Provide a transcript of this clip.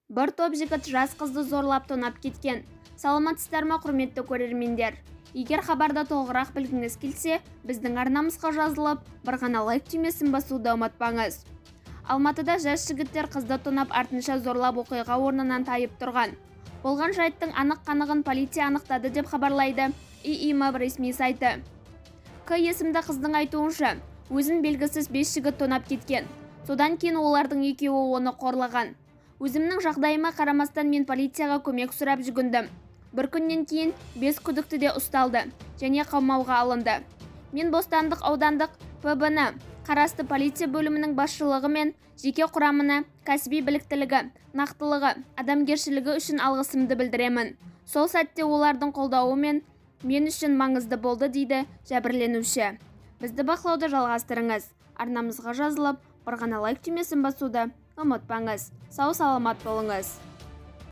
Бір топ жігіт жас қызды зорлап тонап кеткен. Саламатсыздар ма, құрметті көрермендер? Егер хабарда толығырақ білгіңіз келсе, біздің арнамызға жазылып, бір ғана лайк түймесін басуды ұмытпаңыз. Алматыда жас жігіттер қызды тонап артынша зорлап оқиға орнынан тайып тұрған. Болған жайттың анық-қанығын полиция анықтады деп хабарлайды ИИМ ресми сайты. К есімді қыздың айтуынша, өзін белгісіз 5 жігіт тонап кеткен. Содан кейін олардың екеуі оны қорлаған. Өзімнің жағдайыма қарамастан мен полицияға көмек сұрап жүгіндім. Бір күннен кейін 5 күдікті де ұсталды және қамауға алынды. Мен Бостандық аудандық ПБ-ні қарасты полиция бөлімінің басшылығы мен жеке құрамына кәсіби біліктілігі, нақтылығы, адамгершілігі үшін алғысымды білдіремін. Сол сәтте олардың қолдауы мен үшін маңызды болды, дейді жәбірленуші. Бізді бақылауды жалғастырыңыз. Арнамызға жазылып, бір ғана лайк түймесін басуды ұмытпаңыз. Сау саламат болыңыз.